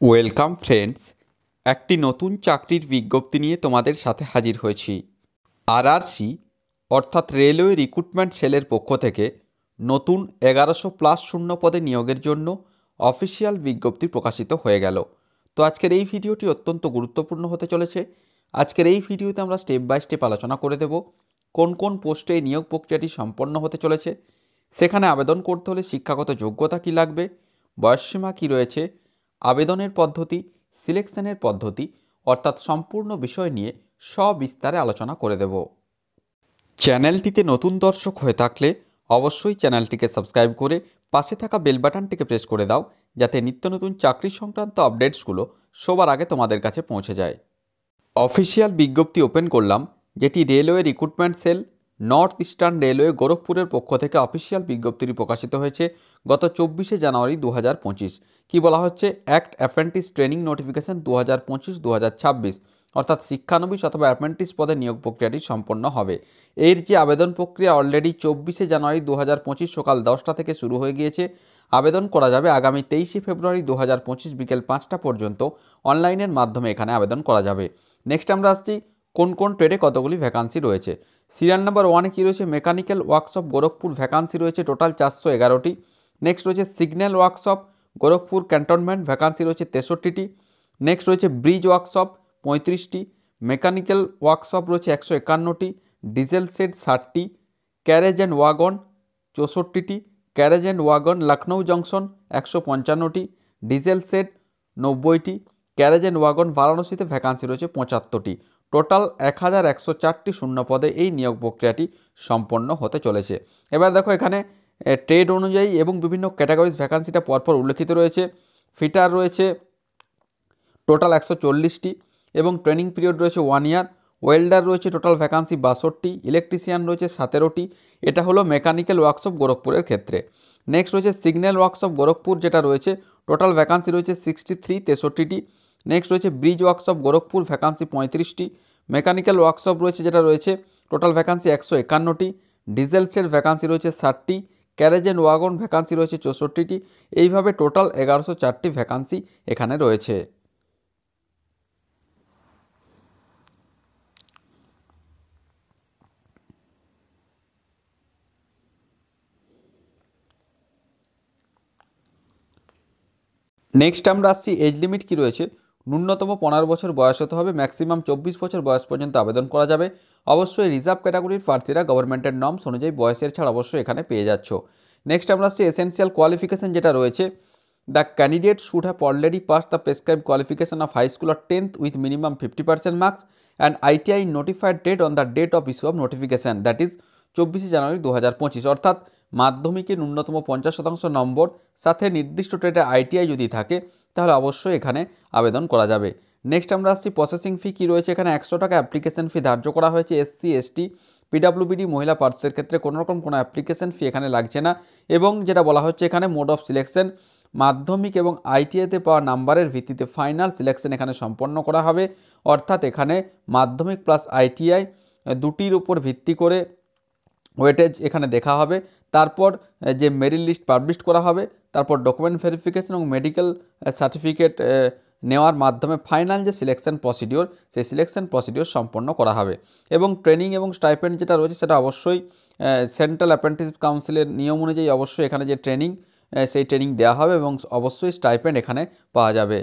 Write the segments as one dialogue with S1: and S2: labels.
S1: Welcome friends, একটি নতুন চাকরির বিজ্ঞপ্তি নিয়ে তোমাদের সাথে হাজির হয়েছি। আরআরসি অর্থাৎ রেলওয়ে রিক্রুটমেন্ট সেলের পক্ষ থেকে নতুন 1100+0 পদে নিয়োগের জন্য অফিসিয়াল বিজ্ঞপ্তি প্রকাশিত হয়ে গেল। তো আজকের এই ভিডিওটি অত্যন্ত গুরুত্বপূর্ণ হতে চলেছে। আজকের এই ভিডিওতে আমরা স্টেপ বাই স্টেপ আলোচনা করে দেব কোন কোন পোস্টে এই নিয়োগ প্রক্রিয়াটি সম্পন্ন হতে চলেছে, সেখানে আবেদন করতে হলে শিক্ষাগত যোগ্যতা কী লাগবে, বয়সসীমা কী রয়েছে, আবেদনের পদ্ধতি, সিলেকশনের পদ্ধতি অর্থাৎ সম্পূর্ণ বিষয় নিয়ে সবিস্তারে আলোচনা করে দেব। চ্যানেলটিতে নতুন দর্শক হয়ে থাকলে অবশ্যই চ্যানেলটিকে সাবস্ক্রাইব করে পাশে থাকা বেল বাটনটিকে প্রেস করে দাও, যাতে নিত্য নতুন চাকরি সংক্রান্ত আপডেটসগুলো সবার আগে তোমাদের কাছে পৌঁছে যায়। অফিসিয়াল বিজ্ঞপ্তি ওপেন করলাম, যেটি railway recruitment cell North Eastern railway গোরখপুরের পক্ষ থেকে অফিসিয়াল বিজ্ঞপ্তিটি প্রকাশিত হয়েছে গত 24শে জানুয়ারি 2025। কী বলা হচ্ছে, অ্যাক্ট অ্যাপ্রেন্টিস ট্রেনিং নোটিফিকেশন 2025-2026 অর্থাৎ শিক্ষানবিশ অথবা অ্যাপ্রেন্টিস পদে নিয়োগ প্রক্রিয়াটি সম্পন্ন হবে। এর যে আবেদন প্রক্রিয়া অলরেডি 24শে জানুয়ারি 2025 সকাল 10টা থেকে শুরু হয়ে গিয়েছে। আবেদন করা যাবে আগামী 23শে ফেব্রুয়ারি 2025 বিকেল 5টা পর্যন্ত অনলাইনের মাধ্যমে এখানে আবেদন করা যাবে। নেক্সট আমরা আসছি কোন কোন ট্রেডে কতগুলি ভ্যাকান্সি রয়েছে। সিরিয়াল নাম্বার 1-এ কী রয়েছে, মেকানিক্যাল ওয়ার্কশপ গোরখপুর, ভ্যাকান্সি রয়েছে টোটাল 411টি। নেক্সট রয়েছে signal workshop Gorakhpur cantonment, vacancy রয়েছে 63টি। নেক্সট রয়েছে ব্রিজ ওয়ার্কশপ 35টি, মেকানিক্যাল ওয়ার্কশপ রয়েছে 151টি, ডিজেল শেড 60টি, ক্যারেজ অ্যান্ড ওয়াগন 64টি, carriage and wagon Lucknow junction 155টি, ডিজেল শেড 90টি, ক্যারেজ অ্যান্ড ওয়াগন বারাণসীতে ভ্যাকান্সি রয়েছে 75টি। টোটাল 1104টি শূন্য পদে এই নিয়োগ প্রক্রিয়াটি সম্পন্ন হতে চলেছে। এবার দেখো এখানে ট্রেড অনুযায়ী এবং বিভিন্ন ক্যাটাগরিজ ভ্যাকান্সিটা পরপর উল্লেখিত রয়েছে। ফিটার রয়েছে টোটাল 140টি এবং ট্রেনিং পিরিয়ড রয়েছে 1 ইয়ার। ওয়েল্ডার রয়েছে টোটাল ভ্যাকান্সি 62টি, ইলেকট্রিশিয়ান রয়েছে 17টি। এটা হলো মেকানিক্যাল ওয়ার্কশপ গোরখপুরের ক্ষেত্রে। নেক্সট রয়েছে সিগন্যাল ওয়ার্কশপ গোরখপুর, যেটা রয়েছে টোটাল ভ্যাকান্সি রয়েছে 63, 63টি। নেক্সট রয়েছে ব্রিজ ওয়ার্কশপ গোরখপুর, ভ্যাকান্সি 35টি। মেকানিক্যাল ওয়ার্কশপ রয়েছে, যেটা রয়েছে টোটাল ভ্যাকান্সি 151টি। ডিজেল শেড ভ্যাকান্সি রয়েছে 60টি, ক্যারেজ অ্যান্ড ওয়াগন ভ্যাকান্সি রয়েছে 64টি। এইভাবে টোটাল 1104টি ভ্যাকান্সি এখানে রয়েছে। নেক্সট আমরা আসছি এজ লিমিট কী রয়েছে। ন্যূনতম 15 বছর বয়স হতে হবে, ম্যাক্সিমাম 24 বছর বয়স পর্যন্ত আবেদন করা যাবে। অবশ্যই রিজার্ভ ক্যাটাগরির প্রার্থীরা গভর্নমেন্টের নর্মস অনুযায়ী বয়সের ছাড় অবশ্যই এখানে পেয়ে যাচ্ছ। নেক্সট আমরা আসছি এসেন্সিয়াল কোয়ালিফিকেশন, যেটা রয়েছে the candidate should have already pass the prescribe qualification of high school or 10th with minimum 50% marks and ITI notified date on the date of issue of notification, that is 24শে January 2025। অর্থাৎ মাধ্যমিকে ন্যূনতম 50% নম্বর, সাথে নির্দিষ্ট ট্রেডের ITI যদি থাকে তাহলে অবশ্যই এখানে আবেদন করা যাবে। নেক্সট আমরা আসছি প্রসেসিং ফি কী রয়েছে। এখানে 100 টাকা অ্যাপ্লিকেশন ফি ধার্য করা হয়েছে। এসসি, এসটি, পিডাব্লিউবিডি মহিলা প্রার্থীদের ক্ষেত্রে কোনোরকম কোনো অ্যাপ্লিকেশন ফি এখানে লাগছে না। এবং যেটা বলা হচ্ছে এখানে মোড অফ সিলেকশন, মাধ্যমিক এবং আইটিআইতে পাওয়া নাম্বারের ভিত্তিতে ফাইনাল সিলেকশন এখানে সম্পন্ন করা হবে। অর্থাৎ এখানে মাধ্যমিক প্লাস আইটিআই দুটির উপর ভিত্তি করে ওয়েটেজ এখানে দেখা হবে। তারপর যে মেরিট লিস্ট পাবলিশ করা হবে, তারপর ডকুমেন্ট ভেরিফিকেশন এবং মেডিকেল সার্টিফিকেট নেওয়ার মাধ্যমে ফাইনাল যে সিলেকশন প্রসিডিওর, সেই সিলেকশন প্রসিডিওর সম্পন্ন করা হবে। এবং ট্রেনিং এবং স্টাইপেন্ড যেটা রয়েছে সেটা অবশ্যই সেন্ট্রাল অ্যাপ্রেন্টিসশিপ কাউন্সিলের নিয়ম অনুযায়ী অবশ্যই এখানে যে ট্রেনিং, সেই ট্রেনিং দেওয়া হবে এবং অবশ্যই স্টাইপেন্ড এখানে পাওয়া যাবে।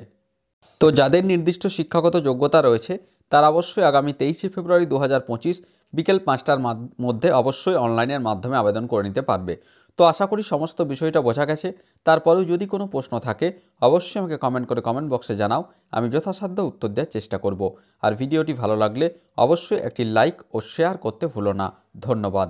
S1: তো যাদের নির্দিষ্ট শিক্ষাগত যোগ্যতা রয়েছে তারা অবশ্যই আগামী 23শে ফেব্রুয়ারি 2025 বিকেল 5টার মধ্যে অবশ্যই অনলাইনের মাধ্যমে আবেদন করে নিতে পারবে। তো আশা করি সমস্ত বিষয়টা বোঝা গেছে। তারপরেও যদি কোনো প্রশ্ন থাকে অবশ্যই আমাকে কমেন্ট করে কমেন্ট বক্সে জানাও, আমি যথাসাধ্য উত্তর দেওয়ার চেষ্টা করব। আর ভিডিওটি ভালো লাগলে অবশ্যই একটি লাইক ও শেয়ার করতে ভুলো না। ধন্যবাদ।